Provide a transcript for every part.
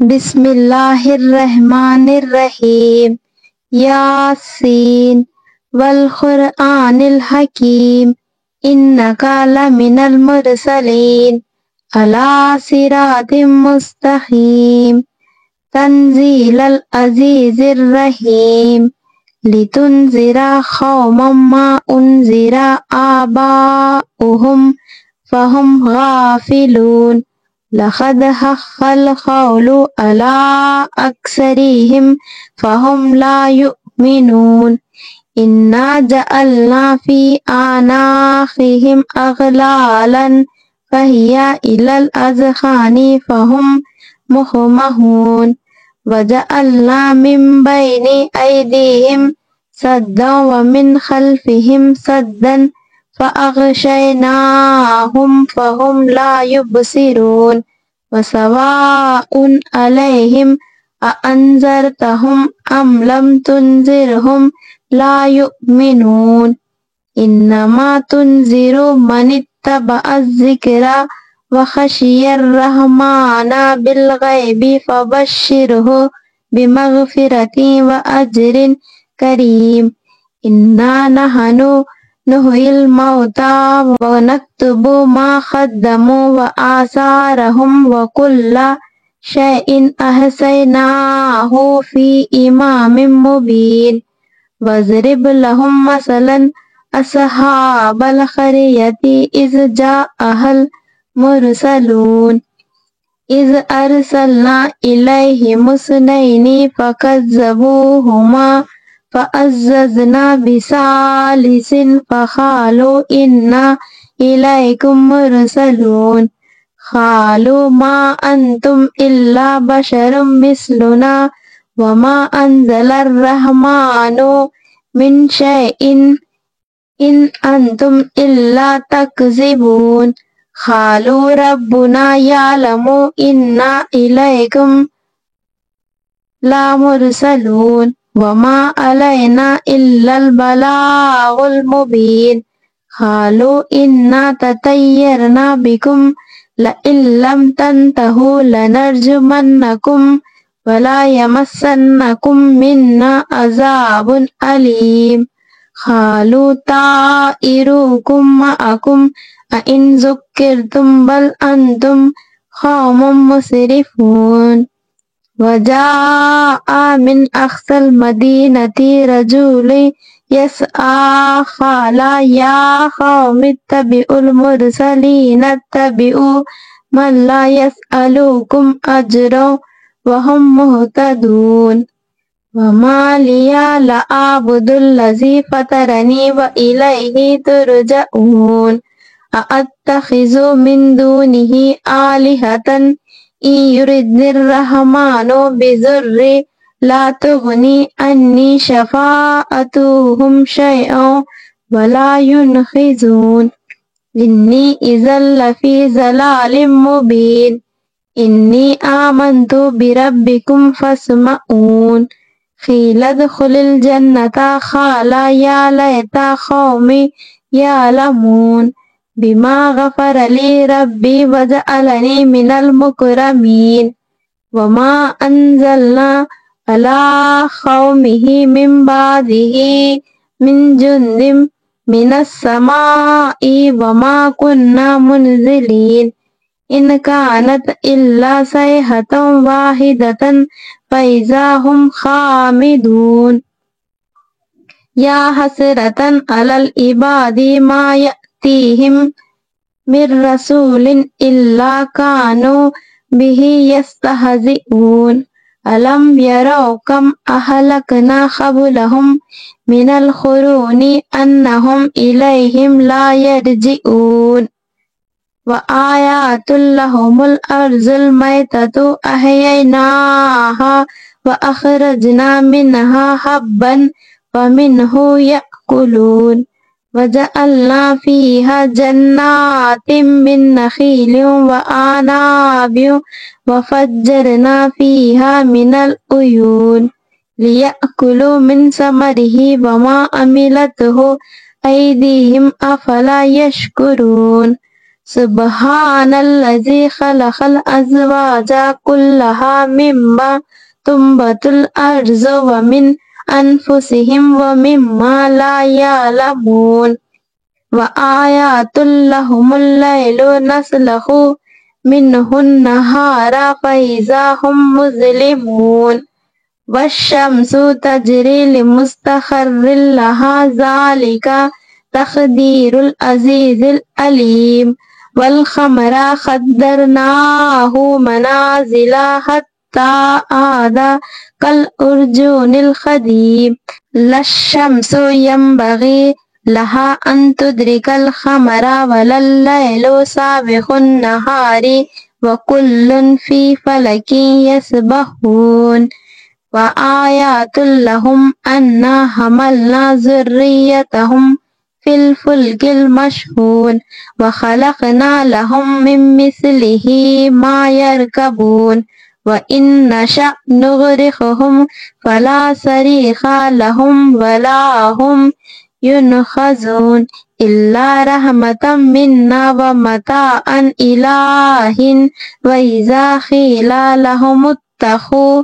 بسم اللہ الرحمن الرحیم یاسین والقرآن الحکیم انک لمن المرسلین علی صراط مستقیم تنزیل العزیز الرحیم لتنذر قوما ما انذر آباؤهم فهم غافلون لقد حق القول على أكثرهم فهم لا يؤمنون إنا جعلنا في أعناقهم أغلالا فهي إلى الأذقان فهم مقمحون وجعلنا من بين أيديهم سدا ومن خلفهم سدا فأغشيناهم فهم لا يبصرون وسواء عليهم أأنذرتهم أم لم تنذرهم لا يؤمنون إنما تنذر من اتبع الذكر وخشي الرحمن بالغيب فبشره بمغفرة وأجر كريم إنا نحن نحيي الموتى ونكتب ما قدموا وآثارهم وكل شيء أحصيناه في إمام مبين واضرب لهم مثلا أصحاب القرية إذ جاءها المرسلون إذ أرسلنا إليهم اثنين فكذبوهما فعززنا بثالث فقالوا إنا إليكم مرسلون قالوا ما أنتم إلا بشر مثلنا وما أنزل الرحمن من شيء إن أنتم إلا تكذبون قالوا ربنا يعلم إنا إليكم لمرسلون وما علينا إلا البلاغ المبين قالوا إنا تطيرنا بكم لئن لم تنتهوا لنرجمنكم ولا يمسنكم منا عذاب أليم قالوا طائركم معكم أئن ذكرتم بل أنتم قوم مسرفون وجاء من أقصى المدينة رجل يسعى قال يا قوم اتبعوا المرسلين اتبعوا من لا يسألكم أجرا وهم مهتدون وما لي لا أعبد الذي فطرني وإليه ترجعون أأتخذ من دونه آلهة إن يردني الرحمن بضر لا تغني عني شفاعتهم شيئا ولا ينقذون إني إذا لفي ضلال مبين إني آمنت بربكم فاسمعون قيل ادخل الجنة قال يا ليت قومي يعلمون بما غفر لي ربي وجعلني من المكرمين وما أنزلنا على قومه من بعده من جند من السماء وما كنا منزلين إن كانت إلا صيحة واحدة فإذا هم خامدون يا حسرة على العباد ما يأتيهم من رسول إلا كانوا به يستهزئون ألم يروا كم أهلكنا قبلهم من القرون أنهم إليهم لا يرجعون وآيات لهم الأرض الميتة أحييناها وأخرجنا منها حبا ومنه يأكلون وجعلنا فيها جنات من نخيل وأعناب وفجرنا فيها من العيون ليأكلوا من ثمره وما عملته أيديهم أفلا يشكرون سبحان الذي خلق الأزواج كلها مما تنبت الأرض ومن أنفسهم ومما لا يعلمون وآيات لهم الليل نسلخ منه النهار فإذا هم مظلمون والشمس تجري لمستقر لها ذلك تقدير العزيز العليم والقمر قدرناه منازل حتى عاد كالأرجون القديم لا الشمس ينبغي لها أن تدرك القمر ولا الليل سابق النهار وكل في فلك يسبحون وآيات لهم أنا حملنا ذريتهم في الفلك المشحون وخلقنا لهم من مثله ما يركبون وإن نشأ نغرقهم فلا صريخ لهم ولا هم ينقذون إلا رحمة منا ومتاعا إلى حين وإذا قيل لهم اتقوا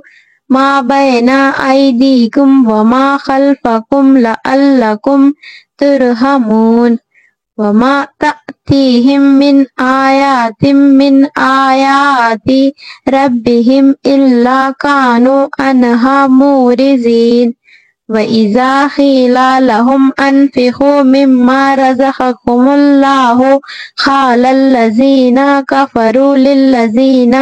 ما بين أيديكم وما خلفكم لعلكم ترحمون وما تأتيهم من آيات من آيات ربهم إلا كانوا عنها معرضين وإذا قيل لهم أنفقوا مما رزقكم الله قال الذين كفروا للذين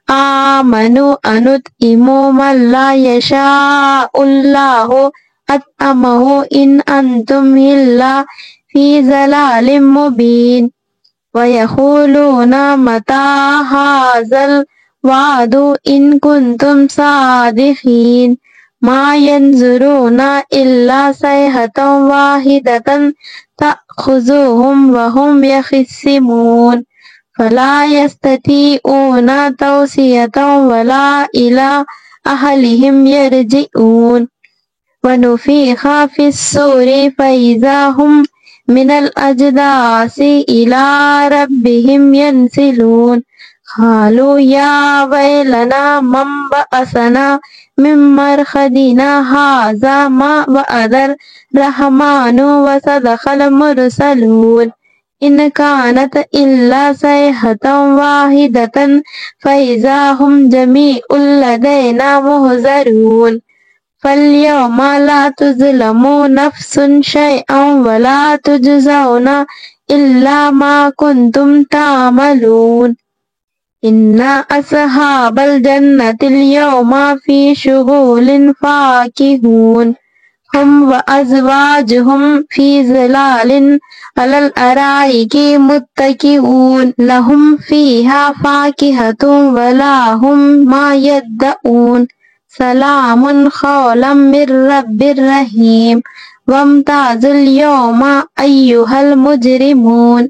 آمنوا أنطعم من لا يشاء الله أطعمه إن أنتم إلا في ضلال مبين ويقولون متى هذا الوعد إن كنتم صادقين ما ينظرون إلا صيحة واحدة تأخذهم وهم يخصمون فلا يستطيعون توصية ولا إلى أهلهم يرجعون ونفخ في الصور فإذا هم من الأجداث إلى ربهم ينسلون قالوا يا ويلنا من بعثنا من مرقدنا هذا ما وعد الرحمن وصدق المرسلون إن كانت إلا صيحة واحدة فإذا هم جميع لدينا محضرون فاليوم لا تظلم نفس شيئا ولا تجزون إلا ما كنتم تعملون إن أصحاب الجنة اليوم في شغل فاكهون هم وأزواجهم في ظلال على الأرائك متكئون لهم فيها فاكهة ولا هم ما يدعون سلام قولا من رب رحيم وامتازوا اليوم أيها المجرمون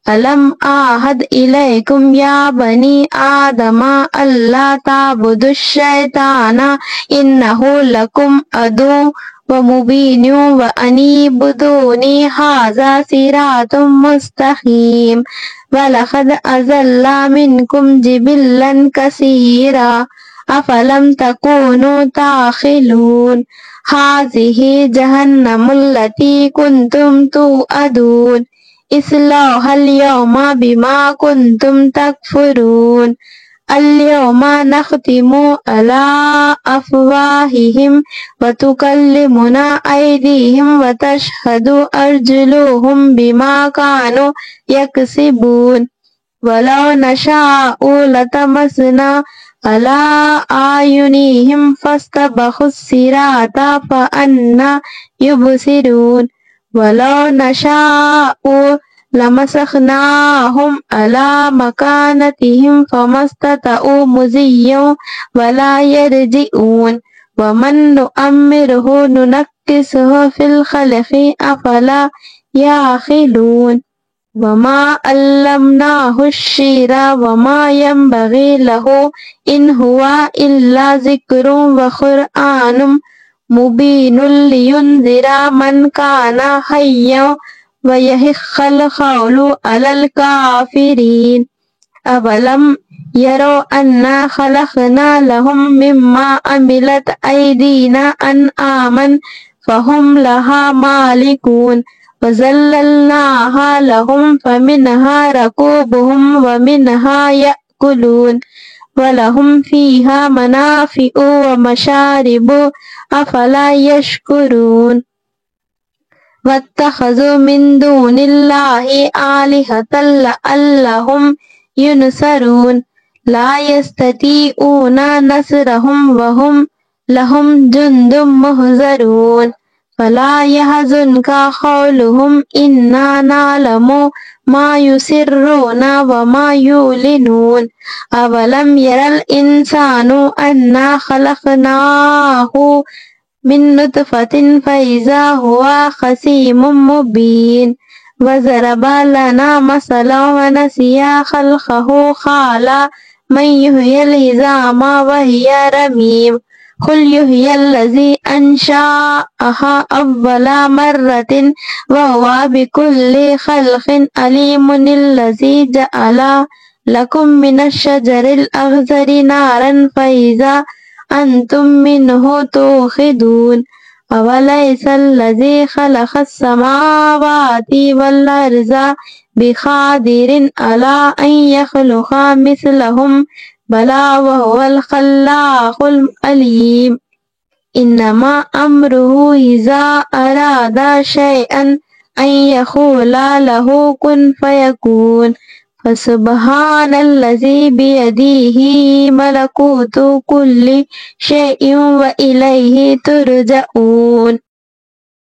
ألم أعهد إليكم يا بني آدم ألا تعبدوا الشيطان إنه لكم عدو ومبين وأن اعبدوني هذا صراط مستقيم ولقد أضل منكم جبلا كثيرا أفلم تكونوا تعقلون هذه جهنم التي كنتم توعدون اصلوها اليوم بما كنتم تكفرون اليوم نختم على أفواههم وتكلمنا أيديهم وتشهد أرجلهم بما كانوا يكسبون ولو نشاء لطمسنا على أعينهم فاستبقوا الصراط فأنى يبصرون ولو نشاء لمسخناهم على مكانتهم فما استطاعوا مضيا ولا يرجعون ومن نؤمره ننكسه في الخلق أفلا يعقلون وما علمناه الشعر وما ينبغي له إن هو إلا ذكر وقرآن مبين لينذر من كان حيا ويحق القول على الكافرين أولم يروا أنا خلقنا لهم مما عملت أيدينا أنعاما فهم لها مالكون وذللناها لهم فمنها ركوبهم ومنها يأكلون ولهم فيها منافع ومشارب أفلا يشكرون واتخذوا من دون الله آلهة لعلهم ينصرون لا يستطيعون نصرهم وهم لهم جند محضرون فلا يحزنك قولهم إنا نعلم ما يسرون وما يعلنون أولم ير الإنسان أنا خلقناه من نطفة فإذا هو خصيم مبين وضرب لنا مثلا ونسي خلقه قال من يحيي العظام وهي رميم قل يحيي الذي أنشأها أول مرة وهو بكل خلق عليم الذي جعل لكم من الشجر الأخضر نارا فإذا أنتم منه توقدون أوليس الذي خلق السماوات والأرض بقادر على أن يخلق مثلهم بلى وهو الخلاق العليم إنما أمره إذا أراد شيئا أن يقول له كن فيكون فسبحان الذي بيده ملكوت كل شيء وإليه ترجعون